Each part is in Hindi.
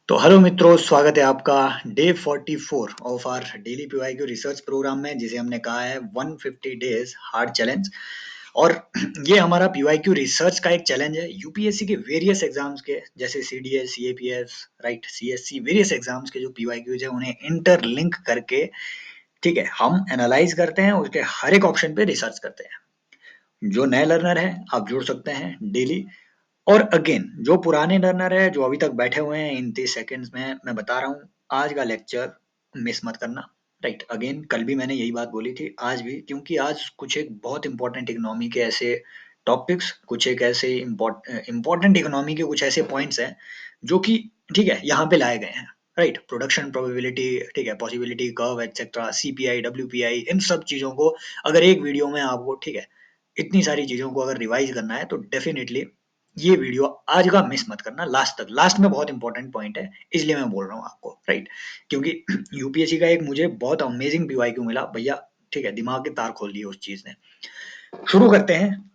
तो हेलो मित्रों, स्वागत है आपका day 44 of our daily PYQ research program में, जिसे हमने कहा है 150 डेज हार्ड चैलेंज। और ये हमारा पीवाईक्यू रिसर्च का एक चैलेंज है यूपीएससी के वेरियस एग्जाम्स के, जैसे CDS, CAPF, right, CSC, various exams के जो पीवाईक्यूज है उन्हें इंटरलिंक करके, ठीक है, हम एनालाइज करते हैं, उसके हर एक ऑप्शन पे रिसर्च करते हैं। जो नए लर्नर है आप जुड़ सकते हैं डेली। और अगेन जो पुराने लर्नर है, जो अभी तक बैठे हुए हैं, इन 30 सेकंड्स में मैं बता रहा हूँ, आज का लेक्चर मिस मत करना। राइट, अगेन कल भी मैंने यही बात बोली थी, आज भी, क्योंकि आज कुछ एक बहुत इंपॉर्टेंट इकोनॉमी के ऐसे टॉपिक्स, कुछ एक ऐसे इंपॉर्टेंट इकोनॉमी के कुछ ऐसे पॉइंट्स हैं जो कि, ठीक है, यहाँ पे लाए गए हैं। राइट, प्रोडक्शन प्रोबेबिलिटी, ठीक है, possibility curve etcetera, CPI, WPI, इन सब चीजों को अगर एक वीडियो में आपको, ठीक है, इतनी सारी चीजों को अगर रिवाइज करना है तो डेफिनेटली ये वीडियो आज का मिस मत करना, लास्ट तक। लास्ट में बहुत इंपॉर्टेंट पॉइंट है, इसलिए मैं बोल रहा हूँ आपको। राइट, क्योंकि यूपीएससी का एक मुझे बहुत अमेजिंग पीवाईक्यू मिला भैया, ठीक है, दिमाग के तार खोल दिए उस चीज ने। शुरू करते हैं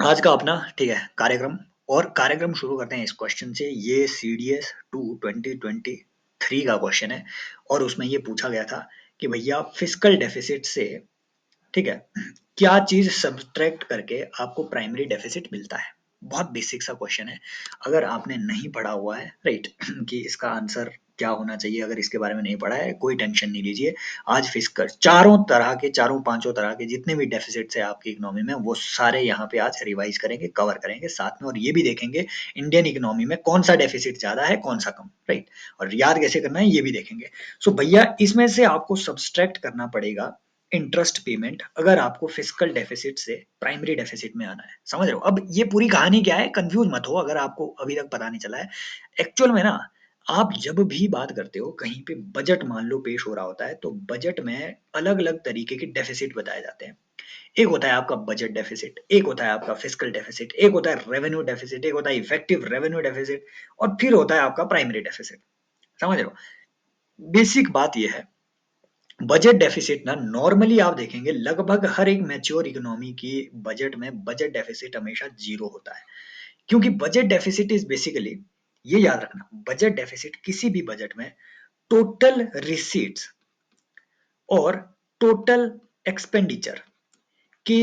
आज का अपना, ठीक है, कार्यक्रम। और कार्यक्रम शुरू करते हैं इस क्वेश्चन से। ये सीडीएस 2023 का क्वेश्चन है, और उसमें ये पूछा गया था कि भैया फिस्कल डेफिसिट से, ठीक है, क्या चीज सब्ट्रैक्ट करके आपको प्राइमरी डेफिसिट मिलता है। बहुत बेसिक सा क्वेश्चन है। अगर आपने नहीं पढ़ा हुआ है, राइट, कि इसका आंसर क्या होना चाहिए, अगर इसके बारे में नहीं पढ़ा है, कोई टेंशन नहीं लीजिए। आज फिस्कल चारों तरह के, चारों पांचों तरह के जितने भी डेफिसिट्स है आपकी इकोनॉमी में, वो सारे यहाँ पे आज रिवाइज करेंगे, कवर करेंगे साथ में। और ये भी देखेंगे इंडियन इकोनॉमी में कौन सा डेफिसिट ज्यादा है, कौन सा कम। राइट, और याद कैसे करना है ये भी देखेंगे। सो भैया, इसमें से आपको सब्सट्रैक्ट करना पड़ेगा इंटरेस्ट पेमेंट, अगर आपको फिस्कल डेफिसिट से प्राइमरी डेफिसिट में आना है। समझ रहे हो? अब ये पूरी कहानी क्या है, कंफ्यूज मत हो अगर आपको अभी तक पता नहीं चला है। एक्चुअल में ना, आप जब भी बात करते हो, कहीं पे बजट मान लो पेश हो रहा होता है, तो बजट में अलग अलग तरीके के डेफिसिट बताए जाते हैं। एक होता है आपका बजट डेफिसिट, एक होता है आपका फिस्कल डेफिसिट, एक होता है रेवेन्यू डेफिसिट, एक होता है इफेक्टिव रेवेन्यू डेफिसिट, और फिर होता है आपका प्राइमरी डेफिसिट। समझ रहे हो? बेसिक बात यह है, बजट डेफिसिट ना, नॉर्मली आप देखेंगे लगभग हर एक मैच्योर इकोनॉमी की बजट में बजट डेफिसिट हमेशा जीरो होता है। क्योंकि बजट डेफिसिट इज बेसिकली, ये याद रखना, बजट डेफिसिट किसी भी बजट में टोटल रिसीट्स और टोटल एक्सपेंडिचर के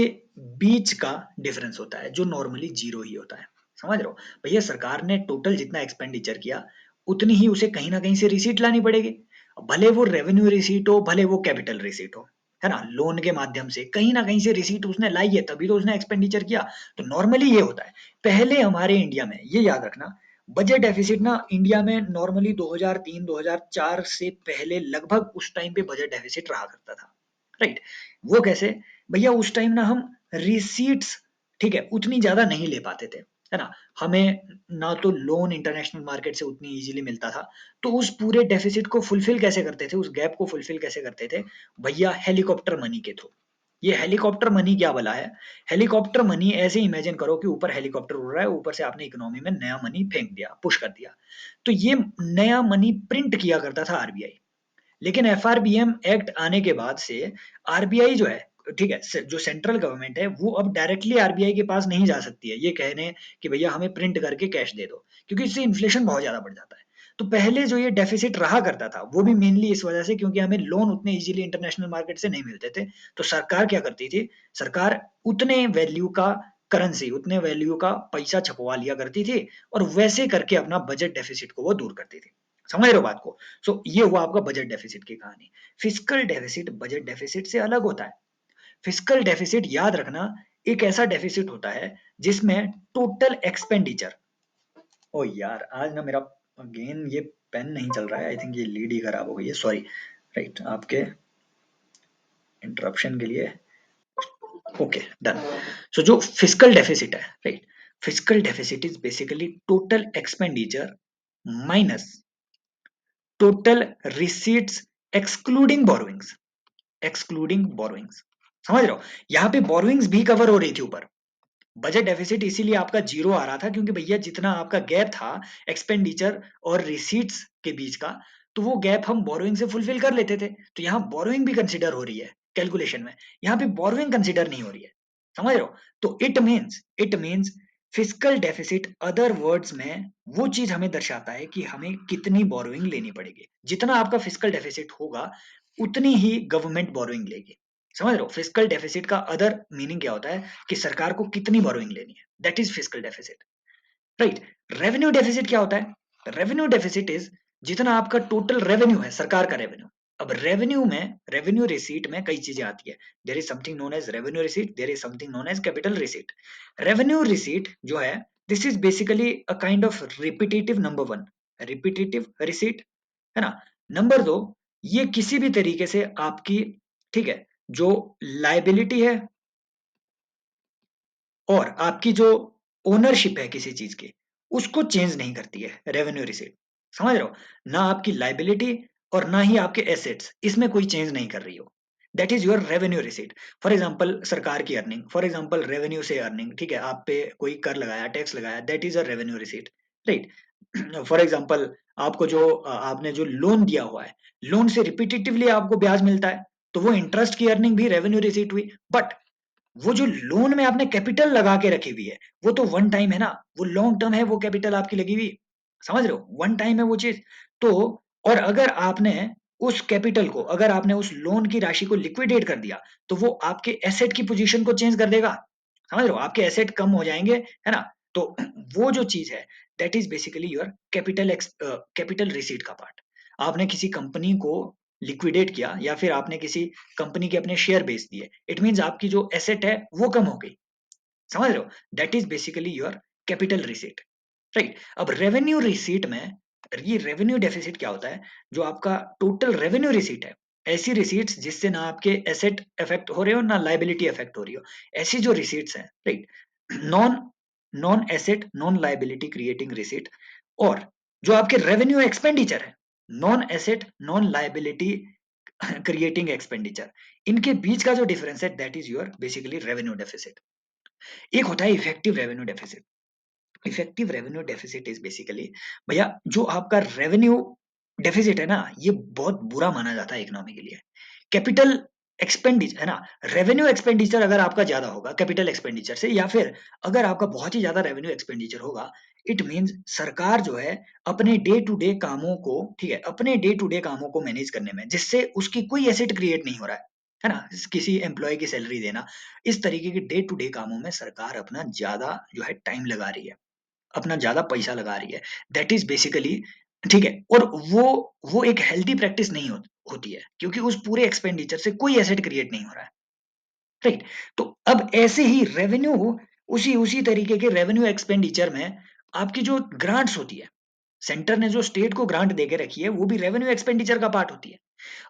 बीच का डिफरेंस होता है, जो नॉर्मली जीरो ही होता है। समझ रहे हो? भैया, सरकार ने टोटल जितना एक्सपेंडिचर किया, उतनी ही उसे कहीं ना कहीं से रिसीट लानी पड़ेगी। भले वो रेवेन्यू रिसीट हो, भले वो कैपिटल रिसीट हो, है ना, लोन के माध्यम से कहीं ना कहीं से रिसीट उसने लाई है, तभी तो उसने एक्सपेंडिचर किया। तो नॉर्मली ये होता है। पहले हमारे इंडिया में, ये याद रखना, बजट डेफिसिट ना इंडिया में नॉर्मली 2003 2004 से पहले लगभग उस टाइम पे बजट डेफिसिट रहा करता था। राइट, वो कैसे? भैया, उस टाइम ना हम रिसीट्स, ठीक है, उतनी ज्यादा नहीं ले पाते थे, है ना। हमें ना तो लोन इंटरनेशनल मार्केट से उतनी इजीली मिलता था। तो उस पूरे डेफिसिट को फुलफिल कैसे करते थे, उस गैप को फुलफिल कैसे करते थे? भैया, हेलीकॉप्टर मनी के थ्रू। ये हेलीकॉप्टर मनी क्या भला है? हेलीकॉप्टर मनी ऐसे इमेजिन करो कि ऊपर हेलीकॉप्टर उड़ रहा है, ऊपर से आपने इकोनॉमी में नया मनी फेंक दिया, पुश कर दिया। तो ये नया मनी प्रिंट किया करता था आरबीआई। लेकिन एफआरबीएम एक्ट आने के बाद से आरबीआई जो है, ठीक है, जो सेंट्रल गवर्नमेंट है, वो अब डायरेक्टली आरबीआई के पास नहीं जा सकती है ये कहने कि भैया हमें प्रिंट करके कैश दे दो, क्योंकि इससे इन्फ्लेशन बहुत ज्यादा बढ़ जाता है। तो पहले जो ये डेफिसिट रहा करता था, वो भी मेनली इस वजह से क्योंकि हमें लोन उतने इजीली इंटरनेशनल मार्केट से नहीं मिलते थे। तो सरकार क्या करती थी? सरकार उतने वैल्यू का करेंसी, उतने वैल्यू का पैसा छपवा लिया करती थी, और वैसे करके अपना बजट डेफिसिट को वो दूर करती थी। समझ रहे हो बात को? सो ये हुआ आपका बजट डेफिसिट की कहानी। फिस्कल डेफिसिट बजट डेफिसिट से अलग होता है। फिस्कल डेफिसिट, याद रखना, एक ऐसा डेफिसिट होता है जिसमें टोटल एक्सपेंडिचर, ओ यार, आज ना मेरा अगेन ये पेन नहीं चल रहा है, आई थिंक ये लीड ही खराब हो गई है, सॉरी। राइट, आपके इंटरप्शन के लिए। Okay, done. सो जो फिस्कल डेफिसिट है, right, fiscal deficit is basically total expenditure minus total receipts excluding borrowings, excluding borrowings. समझ रहे हो? यहाँ पे बोरोइंग्स भी कवर हो रही थी ऊपर। बजट डेफिसिट इसीलिए आपका जीरो आ रहा था, क्योंकि भैया जितना आपका गैप था एक्सपेंडिचर और रिसीट्स के बीच का, तो वो गैप हम बोरोइंग से फुलफिल कर लेते थे। तो यहाँ बोरोइंग भी कंसिडर हो रही है कैलकुलेशन में, यहाँ पे बोरोइंग कंसिडर नहीं हो रही है। समझ रहे हो? तो it means fiscal deficit other words में वो चीज हमें दर्शाता है कि हमें कितनी बोरोइंग लेनी पड़ेगी। जितना आपका फिस्कल डेफिसिट होगा उतनी ही गवर्नमेंट बोरोइंग लेगी। समझ रहे हो? फिस्कल डेफिसिट का अदर मीनिंग क्या होता है कि सरकार को कितनी बोरोइंग लेनी है, that is fiscal deficit, right. Revenue deficit क्या होता है? रेवेन्यू डेफिसिट इज जितना आपका टोटल रेवेन्यू है, सरकार का रेवेन्यू। अब रेवेन्यू में, रेवेन्यू रिसीट में कई चीजें आती है। There is something known as revenue receipt, there is something known as capital receipt. Revenue receipt जो है, this is basically a kind of repetitive number one, repetitive receipt, है ना। नंबर दो, ये किसी भी तरीके से आपकी, ठीक है, जो लाइबिलिटी है और आपकी जो ओनरशिप है किसी चीज की, उसको चेंज नहीं करती है रेवेन्यू रिसीट। समझ रहे हो? ना आपकी लाइबिलिटी और ना ही आपके एसेट्स, इसमें कोई चेंज नहीं कर रही हो। That is your revenue receipt. For example सरकार की अर्निंग, फॉर एग्जाम्पल रेवेन्यू से अर्निंग, ठीक है, आप पे कोई कर लगाया, टैक्स लगाया, that is a revenue receipt, right. For example आपको जो आपने जो लोन दिया हुआ है, लोन से रिपीटेटिवली आपको ब्याज मिलता है, तो वो इंटरेस्ट की अर्निंग भी रेवेन्यू रिसीट हुई। बट वो जो लोन में आपने कैपिटल लगा के रखी हुई है, वो तो वन टाइम है ना, वो लॉन्ग टर्म है, वो कैपिटल आपकी लगी हुई। समझ रहे हो? वन टाइम है वो चीज। तो और अगर आपने उस कैपिटल को, अगर आपने उस लोन की राशि को लिक्विडेट कर दिया, तो वो आपके एसेट की पोजीशन को चेंज कर देगा। समझ रहे हो? आपके एसेट कम हो जाएंगे, है ना। तो वो जो चीज है, that is basically your capital capital receipt का पार्ट। आपने किसी कंपनी को लिक्विडेट किया या फिर आपने किसी कंपनी के अपने शेयर बेच दिए, इट मींस आपकी जो एसेट है वो कम हो गई। समझ रहे हो? That is basically your capital receipt, right. अब रेवेन्यू रिसीट में, ये रेवेन्यू डेफिसिट क्या होता है? जो आपका टोटल रेवेन्यू रिसीट है, ऐसी रिसीट्स जिससे ना आपके एसेट इफेक्ट हो रहे हो ना लाइबिलिटी इफेक्ट हो रही हो, ऐसी जो रिसीट्स हैं, right. Non non asset non liability creating receipt, और जो आपके रेवेन्यू एक्सपेंडिचर है, non asset non liability creating expenditure, इनके बीच का जो डिफरेंस है, that is your basically revenue deficit. एक होता है effective revenue deficit. Effective revenue deficit is basically, भैया जो आपका रेवेन्यू डेफिसिट है ना, ये बहुत बुरा माना जाता है इकोनॉमी के लिए। कैपिटल एक्सपेंडिचर है ना, रेवेन्यू एक्सपेंडिचर अगर आपका ज्यादा होगा कैपिटल एक्सपेंडिचर से, या फिर अगर आपका बहुत ही ज्यादा रेवेन्यू एक्सपेंडिचर होगा, इट मींस सरकार जो है अपने डे टू डे कामों को, ठीक है, अपने डे टू डे कामों को मैनेज करने में, जिससे उसकी कोई एसेट क्रिएट नहीं हो रहा है ना, किसी एम्प्लॉय की सैलरी देना, इस तरीके के डे टू डे कामों में सरकार अपना ज्यादा जो है टाइम लगा रही है, अपना ज्यादा पैसा लगा रही है। दैट इज बेसिकली, ठीक है, और वो एक हेल्दी प्रैक्टिस नहीं होती है, क्योंकि उस पूरे एक्सपेंडिचर से कोई एसेट क्रिएट नहीं हो रहा है, राइट। तो अब ऐसे ही रेवेन्यू, उसी उसी तरीके के रेवेन्यू एक्सपेंडिचर में आपकी जो ग्रांट्स होती है, सेंटर ने जो स्टेट को ग्रांट देके रखी है, वो भी रेवेन्यू एक्सपेंडिचर का पार्ट होती है।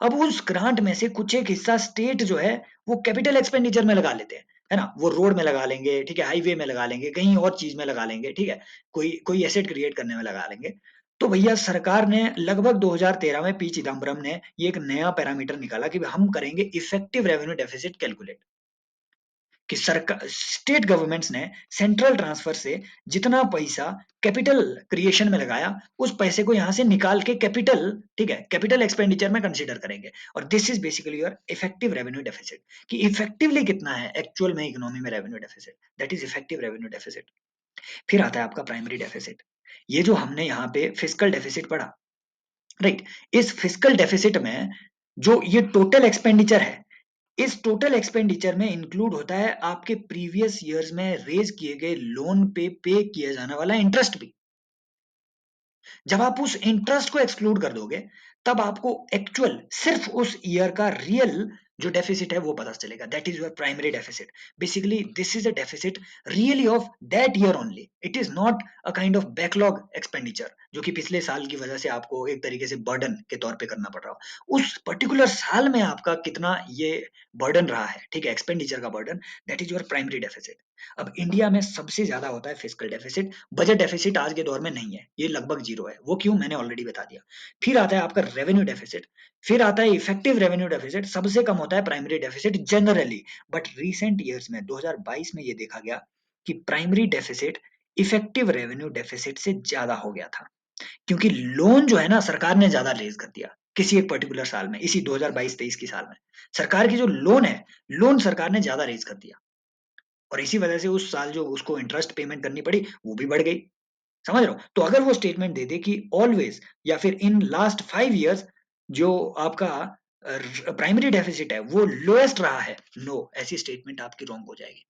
अब उस ग्रांट में से कुछ एक हिस्सा स्टेट जो है वो कैपिटल एक्सपेंडिचर में लगा लेते हैं, है ना, वो रोड में लगा लेंगे, ठीक है, हाईवे में लगा लेंगे, कहीं और चीज में लगा लेंगे, ठीक है, कोई कोई एसेट क्रिएट करने में लगा लेंगे। तो भैया सरकार ने लगभग 2013 में पी चिदम्बरम ने ये एक नया पैरामीटर निकाला कि हम करेंगे इफेक्टिव रेवेन्यू डेफिसिट कैलकुलेट, कि सरकार, स्टेट गवर्नमेंट्स ने सेंट्रल ट्रांसफर से जितना पैसा कैपिटल क्रिएशन में लगाया, उस पैसे को यहां से निकाल के कैपिटल, ठीक है, कैपिटल एक्सपेंडिचर में कंसीडर करेंगे। और this is basically your effective revenue deficit, कि इफेक्टिवली कितना है एक्चुअल में इकोनॉमी में revenue deficit, that is effective revenue deficit. फिर आता है आपका प्राइमरी डेफिसिट। ये जो हमने यहाँ पे फिस्कल डेफिसिट पढ़ा, राइट, इस फिस्कल डेफिसिट में जो ये टोटल एक्सपेंडिचर है, इस टोटल एक्सपेंडिचर में इंक्लूड होता है आपके प्रीवियस ईयर्स में रेज किए गए लोन पे किया जाने वाला इंटरेस्ट भी। जब आप उस इंटरेस्ट को एक्सक्लूड कर दोगे, तब आपको एक्चुअल सिर्फ उस ईयर का रियल जो डेफिसिट है वो पता चलेगा, that is your primary deficit. Basically this is a deficit really of that year only, it is not a kind of backlog expenditure, जो कि पिछले साल की वजह से आपको एक तरीके से बर्डन के तौर पे करना पड़ रहा हो। उस पर्टिकुलर साल में आपका कितना ये बर्डन रहा है, ठीक है, एक्सपेंडिचर का burden, that is your primary deficit. अब इंडिया में सबसे ज्यादा होता है फिस्कल डेफिसिट, बजट डेफिसिट आज के दौर में नहीं है, ये लगभग जीरो है। वो क्यों, मैंने ऑलरेडी बता दिया। फिर आता है आपका रेवेन्यू डेफिसिट, फिर आता है इफेक्टिव रेवेन्यू डेफिसिट, सबसे कम होता है primary deficit generally. But recent years में 2022 में ये देखा गया कि primary deficit effective revenue deficit से ज्यादा हो गया था, क्योंकि लोन जो है ना सरकार ने ज्यादा रेज कर दिया किसी एक पर्टिकुलर साल में, इसी 2022-23 की साल में सरकार की जो लोन है, लोन सरकार ने ज्यादा रेज कर दिया। और इसी वजह से उस साल जो उसको इंटरेस्ट पेमेंट करनी पड़ी वो भी बढ़ गई। समझ रहे हो? तो अगर वो स्टेटमेंट दे दे कि ऑलवेज या फिर इन लास्ट 5 इयर्स जो आपका प्राइमरी डेफिसिट है वो लोएस्ट रहा है, नो, ऐसी स्टेटमेंट आपकी रॉन्ग हो जाएगी।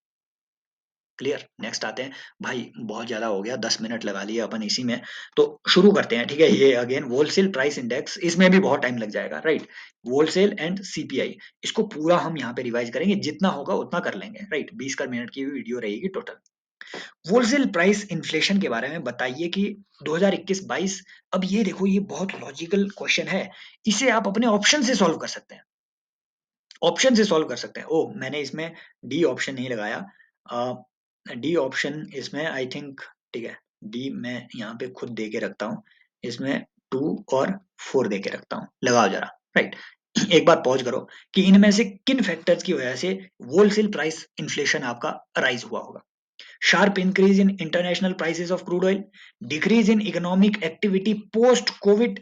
क्लियर? नेक्स्ट आते हैं। भाई बहुत ज्यादा हो गया, 10 मिनट लगा लिए अपन इसी में, तो शुरू करते हैं। ठीक है, ये अगेन होलसेल प्राइस इंडेक्स, इसमें भी बहुत टाइम लग जाएगा, राइट? होलसेल एंड सीपीआई, इसको पूरा हम यहाँ पे रिवाइज करेंगे, जितना होगा उतना कर लेंगे, राइट? 20 का मिनट की वीडियो रहेगी टोटल। होलसेल प्राइस इन्फ्लेशन के बारे में बताइए कि 2021-22। अब ये देखो, ये बहुत लॉजिकल क्वेश्चन है, इसे आप अपने ऑप्शन से सॉल्व कर सकते हैं, ऑप्शन से सॉल्व कर सकते हैं। ओह, मैंने इसमें डी ऑप्शन नहीं लगाया, डी ऑप्शन इसमें आई थिंक, ठीक है, डी मैं यहाँ पे खुद दे के रखता हूँ, इसमें 2 और 4 दे के रखता हूँ, लगाओ जरा, राइट? एक बार पॉज करो कि इनमें से किन फैक्टर्स की वजह से होलसेल प्राइस इन्फ्लेशन आपका राइज हुआ होगा। Sharp increase in international prices of crude oil, decrease in economic activity post COVID,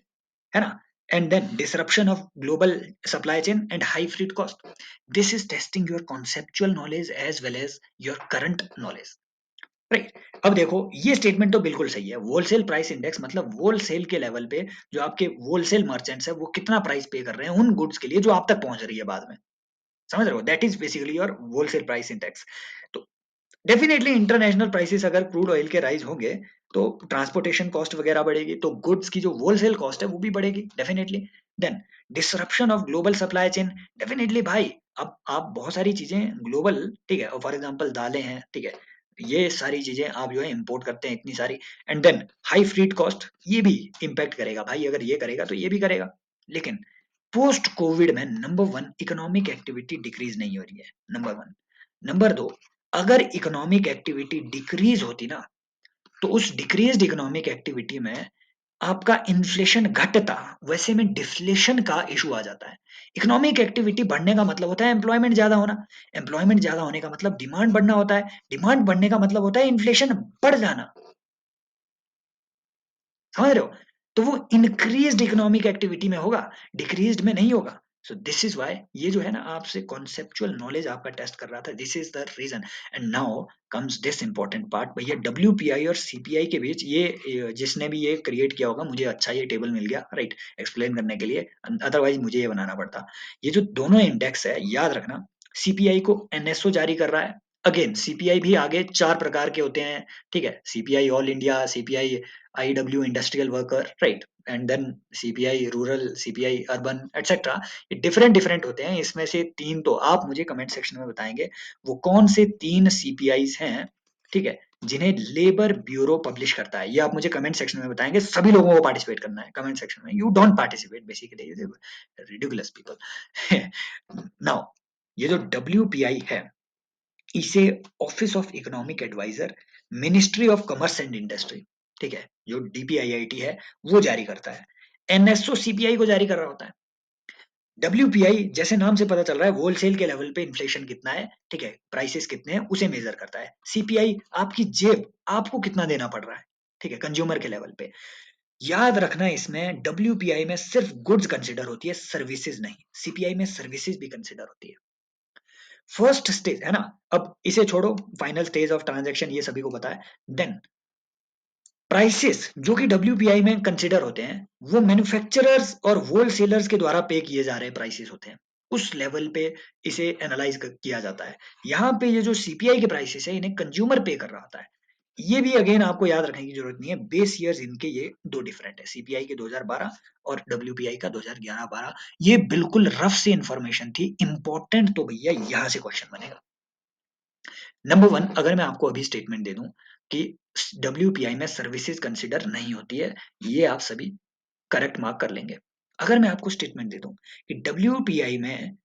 है ना? And then disruption of global supply chain and high freight cost. This is testing your conceptual knowledge as well as your current knowledge. Right? अब देखो, ये स्टेटमेंट तो बिल्कुल सही है। होलसेल प्राइस इंडेक्स मतलब होलसेल के लेवल पे जो आपके होलसेल मर्चेंट्स है वो कितना प्राइस पे कर रहे हैं उन गुड्स के लिए जो आप तक पहुंच रही है बाद में। समझ रहे हो? That is basically your wholesale price index. तो डेफिनेटली इंटरनेशनल प्राइसेस अगर क्रूड ऑयल के राइज होंगे तो ट्रांसपोर्टेशन कॉस्ट वगैरह बढ़ेगी, तो गुड्स की जो होलसेल कॉस्ट है वो भी बढ़ेगी definitely. Then disruption of global supply chain, definitely भाई, अब आप बहुत सारी चीजें ग्लोबल, ठीक है, फॉर एग्जांपल दालें हैं, ठीक है, ये सारी चीजें आप जो है इंपोर्ट करते हैं इतनी सारी, एंड देन हाई फ्रीट कॉस्ट, ये भी इम्पैक्ट करेगा भाई, अगर ये करेगा तो ये भी करेगा। लेकिन पोस्ट कोविड में नंबर 1 इकोनॉमिक एक्टिविटी डिक्रीज नहीं हो रही है, नंबर 1। नंबर 2, अगर इकोनॉमिक एक्टिविटी डिक्रीज होती ना, तो उस डिक्रीज्ड इकोनॉमिक एक्टिविटी में आपका इन्फ्लेशन घटता, वैसे में डिफ्लेशन का इशू आ जाता है। इकोनॉमिक एक्टिविटी बढ़ने का मतलब होता है एम्प्लॉयमेंट ज्यादा होना, एम्प्लॉयमेंट ज्यादा होने का मतलब डिमांड बढ़ना होता है, डिमांड बढ़ने का मतलब होता है इन्फ्लेशन बढ़ जाना। समझ रहे हो? तो वो इंक्रीज्ड इकोनॉमिक एक्टिविटी में होगा, डिक्रीज्ड में नहीं होगा। सो दिस इज व्हाई ये जो है ना, आपसे कॉन्सेप्चुअल नॉलेज आपका टेस्ट कर रहा था, this is the reason. And now comes this important part, भैया डब्ल्यूपीआई और सीपीआई के बीच ये जिसने भी ये क्रिएट किया होगा, मुझे अच्छा ये टेबल मिल गया, राइट, एक्सप्लेन करने के लिए, अदरवाइज मुझे ये बनाना पड़ता। ये जो दोनों इंडेक्स है, याद रखना, सीपीआई को एनएसओ जारी कर रहा है। अगेन सीपीआई भी आगे 4 प्रकार के होते हैं, ठीक है, CPI all India, CPI IW industrial worker, right, and then CPI rural, CPI urban, etcetera. ये डिफरेंट डिफरेंट होते हैं, इसमें से 3 तो आप मुझे कमेंट सेक्शन में बताएंगे वो कौन से 3 सीपीआईज हैं, ठीक है, जिन्हें लेबर ब्यूरो पब्लिश करता है। ये आप मुझे कमेंट सेक्शन में बताएंगे, सभी लोगों को पार्टिसिपेट करना है कमेंट सेक्शन में, you don't participate basically, ridiculous people. Now ये जो डब्ल्यूपीआई है, इसे office of economic adviser, ministry of commerce and industry, ठीक है, जो डीपीआईआईटी है वो जारी करता है। एनएसओ सीपीआई को जारी कर रहा होता है। डब्ल्यूपीआई जैसे नाम से पता चल रहा है होलसेल के लेवल पे इन्फ्लेशन कितना है, ठीक है, प्राइसेस कितने हैं उसे मेजर करता है। सीपीआई आपकी जेब, आपको कितना देना पड़ रहा है, ठीक है, कंज्यूमर के लेवल पे। याद रखना, इसमें डब्ल्यूपीआई में सिर्फ गुड्स कंसिडर होती है, सर्विसेज नहीं। सीपीआई में सर्विसेज भी कंसिडर होती है। फर्स्ट स्टेज है ना, अब इसे छोड़ो, फाइनल स्टेज ऑफ ट्रांजैक्शन ये सभी को पता है। देन प्राइसेस जो कि डब्ल्यूपीआई में कंसिडर होते हैं, वो मैन्युफैक्चरर्स और होलसेलर्स के द्वारा पे किए जा रहे प्राइसेस होते हैं, उस लेवल पे इसे एनालाइज किया जाता है। यहाँ पे ये जो सीपीआई के प्राइसेस है इन्हें कंज्यूमर पे कर रहा होता है। ये भी अगेन आपको याद रखने की जरूरत नहीं है, बेस ईयर्स इनके ये दो डिफरेंट है, सीपीआई के 2012 और डब्ल्यूपीआई का 2011-12। ये बिल्कुल रफ सी इंफॉर्मेशन थी, इंपॉर्टेंट तो भैया यहाँ से क्वेश्चन बनेगा। नंबर 1, अगर मैं आपको अभी स्टेटमेंट दे दूं कि डब्ल्यूपीआई में सर्विसेज कंसिडर नहीं होती है, ये आप सभी करेक्ट मार्क कर लेंगे। अगर मैं आपको स्टेटमेंट दे दूं कि डब्ल्यूपीआई में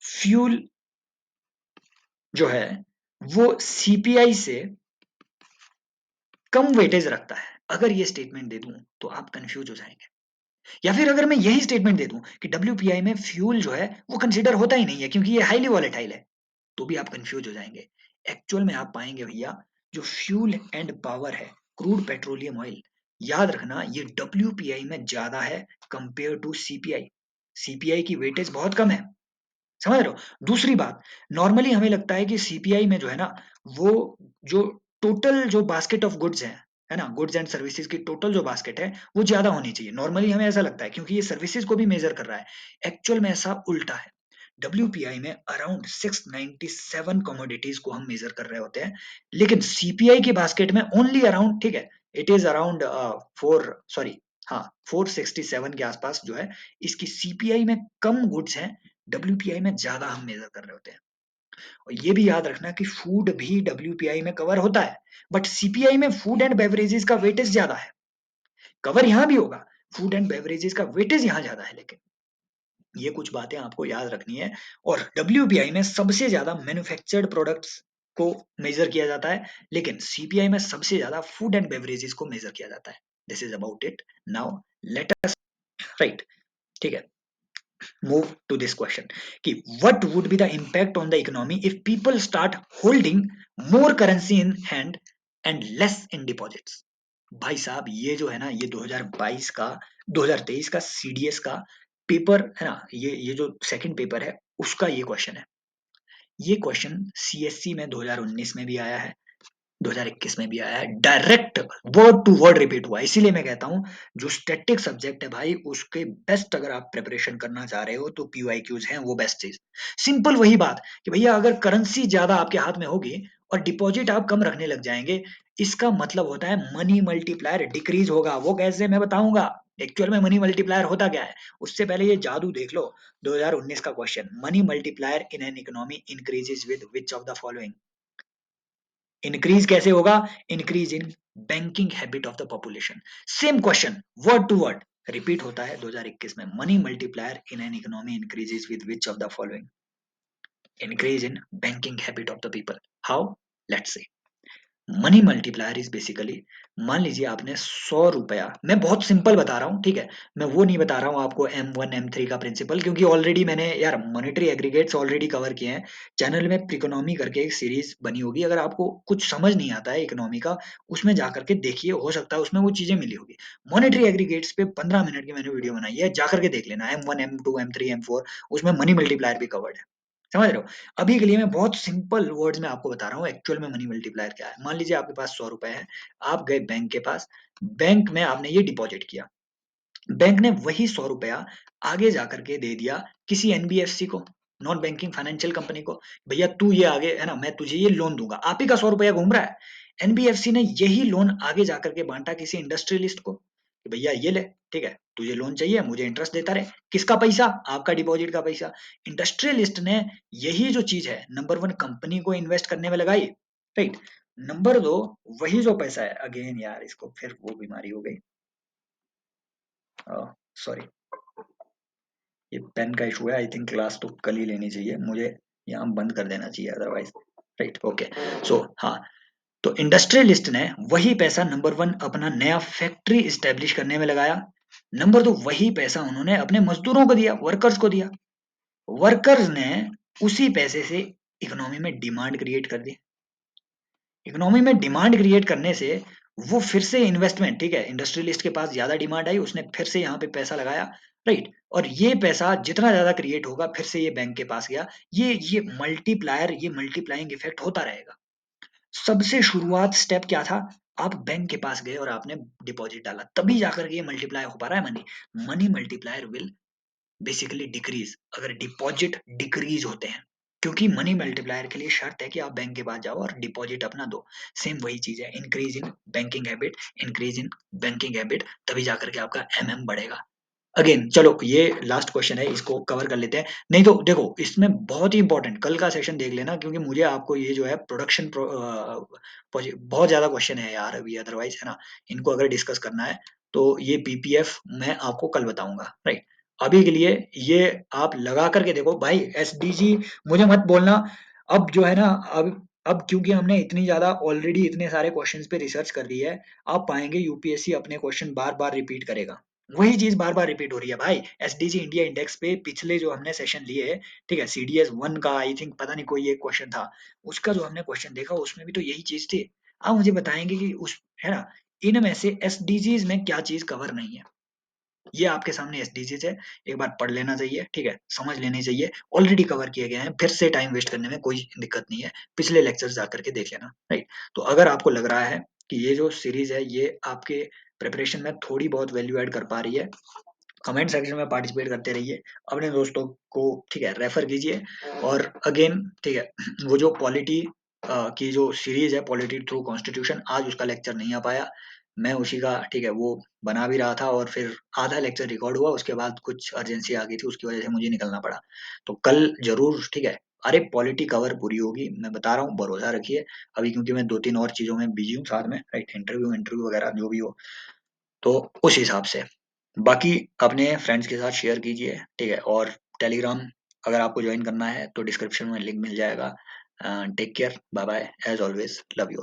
फ्यूल जो है वो सीपीआई से कम वेटेज रखता है, अगर ये स्टेटमेंट दे दूं तो आप कंफ्यूज हो जाएंगे। या फिर अगर मैं यही स्टेटमेंट दे दूं कि डब्ल्यूपीआई में फ्यूल जो है वो कंसिडर होता ही नहीं है क्योंकि ये हाईली वॉलेटाइल है, तो भी आप कंफ्यूज हो जाएंगे। एक्चुअल में आप पाएंगे भैया, जो फ्यूल एंड पावर है, क्रूड पेट्रोलियम ऑयल, याद रखना ये डब्ल्यूपीआई में ज्यादा है कंपेयर टू सीपीआई। सीपीआई की वेटेज बहुत कम है, समझ रहे हो? दूसरी बात, नॉर्मली हमें लगता है कि सीपीआई में जो है ना, वो जो टोटल जो बास्केट ऑफ गुड्स है ना? गुड्स एंड सर्विसेज की टोटल जो बास्केट है, वो ज़्यादा होनी चाहिए। नॉर्मली हमें ऐसा लगता है क्योंकि ये सर्विसेज को भी मेज़र कर रहा है। एक्चुअल में ऐसा उल्टा है। डब्ल्यूपीआई में अराउंड 697 कमोडिटीज़ को हम मेज़र कर रहे होते हैं, लेकिन सीपीआई की बास्केट में ओनली अराउंड, ठीक है, इट इज़ अराउंड 4 सॉरी हाँ, 467 के आसपास जो है, इसकी सीपीआई में कम गुड्स हैं, डब्ल्यूपीआई में ज्यादा हम मेजर कर रहे होते हैं। और ये भी याद रखना कि फूड भी डब्ल्यूपीआई में कवर होता है, बट सीपीआई में फूड एंड बेवरेजेस का वेटेज ज्यादा है। कवर यहां भी होगा, फूड एंड बेवरेजेस का वेटेज यहां ज्यादा है, लेकिन ये कुछ बातें आपको याद रखनी है। और डब्ल्यूपीआई में सबसे ज्यादा मैन्युफैक्चर्ड प्रोडक्ट्स को मेजर किया जाता है, लेकिन सीपीआई में सबसे ज्यादा फूड एंड बेवरेजेस को मेजर किया जाता है। This is about it. Now let us right, ठीक है, move to this question कि what would be the impact on the economy if people start holding more currency in hand and less in deposits। भाई साहब, ये जो है ना, ये 2022 का 2023 का सीडीएस का पेपर है ना, ये जो सेकंड पेपर है उसका ये क्वेश्चन है। ये क्वेश्चन सीएससी में 2019 में भी आया है, 2021 में भी आया है, direct word to word repeat हुआ। इसीलिए मैं कहता हूं, जो स्टैटिक सब्जेक्ट है भाई, उसके बेस्ट अगर आप प्रिपरेशन करना चाह रहे हो तो पीवाईक्यूज हैं वो बेस्ट चीज। सिंपल वही बात कि भैया अगर करेंसी ज्यादा आपके हाथ में होगी और डिपॉजिट आप कम रखने लग जाएंगे, इसका मतलब होता है मनी मल्टीप्लायर डिक्रीज होगा। वो कैसे, मैं बताऊंगा। एक्चुअल में मनी मल्टीप्लायर होता क्या है, उससे पहले ये जादू देख लो। 2019 का question, money multiplier in an economy increases with which of the following. Increase कैसे होगा? Increase in banking habit of the population. Same question word to word repeat होता है 2021 में। Money multiplier in an economy increases with which of the following? Increase in banking habit of the people. How? Let's see. Money multiplier is basically, मान लीजिए आपने 100 रुपया, मैं बहुत सिंपल बता रहा हूँ, ठीक है, मैं वो नहीं बता रहा हूँ आपको M1 M3 का प्रिंसिपल, क्योंकि ऑलरेडी मैंने यार मॉनेटरी एग्रीगेट्स ऑलरेडी कवर किए हैं। चैनल में इकोनॉमी करके एक सीरीज बनी होगी, अगर आपको कुछ समझ नहीं आता है इकोनॉमी का, उसमें जा करके देखिए, हो सकता है उसमें वो चीजें मिली होगी। मॉनेटरी एग्रीगेट्स पे 15 मिनट की मैंने वीडियो बनाई है, जाकर के देख लेना। M1 M2 M3 M4, उसमें मनी मल्टीप्लायर भी कवर्ड है। समझ रहे हो? अभी के लिए मैं बहुत सिंपल वर्ड्स में आपको बता रहा हूँ एक्चुअल में मनी मल्टीप्लायर क्या है। मान लीजिए आपके पास 100 रुपए है, आप गए बैंक के पास, बैंक में आपने ये डिपॉजिट किया, बैंक ने वही 100 रुपया आगे जाकर के दे दिया किसी एनबीएफसी को, नॉन बैंकिंग फाइनेंशियल कंपनी को। भैया तू ये आगे है ना, मैं तुझे ये लोन दूंगा, आप ही का 100 रुपया घूम रहा है। एनबीएफसी ने यही लोन आगे जाकर के बांटा किसी इंडस्ट्रियलिस्ट को कि भैया ये ले, ठीक है, तुझे लोन चाहिए, मुझे इंटरेस्ट देता रहे। किसका पैसा? आपका डिपॉजिट का पैसा। इंडस्ट्रियलिस्ट ने यही जो चीज है, नंबर वन, कंपनी को इन्वेस्ट करने में लगाई, राइट। नंबर दो, वही जो पैसा है, अगेन यार इसको फिर वो बीमारी हो गई, सॉरी, ये पेन का इशू है। आई थिंक क्लास तो कल ही लेनी चाहिए मुझे, यहाँ बंद कर देना चाहिए अदरवाइज। Right, okay. सो हाँ, तो इंडस्ट्रियलिस्ट ने वही पैसा नंबर वन अपना नया फैक्ट्री इस्टेब्लिश करने में लगाया। नंबर दो, वही पैसा उन्होंने अपने मजदूरों को दिया, वर्कर्स को दिया। वर्कर्स ने उसी पैसे से इकोनॉमी में डिमांड क्रिएट कर दी। इकोनॉमी में डिमांड क्रिएट करने से वो फिर से इन्वेस्टमेंट, ठीक है, इंडस्ट्रियलिस्ट के पास ज्यादा डिमांड आई, उसने फिर से यहाँ पे पैसा लगाया, राइट। और ये पैसा जितना ज्यादा क्रिएट होगा, फिर से ये बैंक के पास गया। ये मल्टीप्लायर, ये मल्टीप्लाइंग इफेक्ट होता रहेगा। सबसे शुरुआत स्टेप क्या था? आप बैंक के पास गए और आपने डिपॉजिट डाला, तभी जाकर के ये मल्टीप्लाई हो पा रहा है money. Money multiplier will basically decrease अगर डिपॉजिट डिक्रीज होते हैं, क्योंकि मनी मल्टीप्लायर के लिए शर्त है कि आप बैंक के पास जाओ और डिपॉजिट अपना दो। सेम वही चीज है, increase in banking habit, increase in banking habit, तभी जाकर के आपका एमएम बढ़ेगा। अगेन चलो, ये लास्ट क्वेश्चन है, इसको कवर कर लेते हैं। नहीं तो देखो, इसमें बहुत ही इंपॉर्टेंट कल का सेशन देख लेना, क्योंकि मुझे आपको ये जो है प्रोडक्शन बहुत ज्यादा क्वेश्चन है यार अभी, अदरवाइज है ना, इनको अगर डिस्कस करना है तो ये पीपीएफ मैं आपको कल बताऊंगा, राइट। अभी के लिए ये आप लगा करके देखो भाई, एसडीजी मुझे मत बोलना। अब जो है ना, अब क्योंकि हमने इतनी ज्यादा ऑलरेडी इतने सारे क्वेश्चंस पे रिसर्च कर ली है, आप पाएंगे यूपीएससी अपने क्वेश्चन बार बार रिपीट करेगा। वही चीज बार बार रिपीट हो रही है भाई। एसडीजी इंडिया इंडेक्स पे पिछले जो हमने सेशन लिए, ठीक है, सीडीएस 1 का आई थिंक, पता नहीं कोई एक क्वेश्चन था, उसका जो हमने क्वेश्चन देखा उसमें भी तो यही चीज थी। आप मुझे बताएंगे कि उस, है ना, इनमें से एसडीजीज में क्या चीज कवर नहीं है? ये आपके सामने एसडीजीज है, एक बार पढ़ लेना चाहिए, ठीक है, समझ लेने चाहिए, ऑलरेडी कवर किए गए हैं, फिर से टाइम वेस्ट करने में कोई दिक्कत नहीं है, पिछले लेक्चर्स जा करके देख लेना, राइट। तो अगर आपको लग रहा है कि ये जो सीरीज है ये आपके प्रिपरेशन में थोड़ी बहुत वैल्यू ऐड कर पा रही है, कमेंट सेक्शन में पार्टिसिपेट करते रहिए, अपने दोस्तों को, ठीक है, रेफर कीजिए। और अगेन, ठीक है, वो जो पॉलिटी की जो सीरीज है, पॉलिटी थ्रू कॉन्स्टिट्यूशन, आज उसका लेक्चर नहीं आ पाया, मैं उसी का, ठीक है, वो बना भी रहा था, और फिर आधा लेक्चर रिकॉर्ड हुआ, उसके बाद कुछ अर्जेंसी आ गई थी, उसकी वजह से मुझे निकलना पड़ा। तो कल जरूर, ठीक है, अरे पॉलिटी कवर पूरी होगी, मैं बता रहा हूँ, भरोसा रखिए। अभी क्योंकि मैं 2-3 और चीजों में बिजी हूँ साथ में, राइट, इंटरव्यू इंटरव्यू वगैरह जो भी हो, तो उस हिसाब से बाकी अपने फ्रेंड्स के साथ शेयर कीजिए, ठीक है। और टेलीग्राम अगर आपको ज्वाइन करना है तो डिस्क्रिप्शन में लिंक मिल जाएगा। Take care, bye bye, as always love you.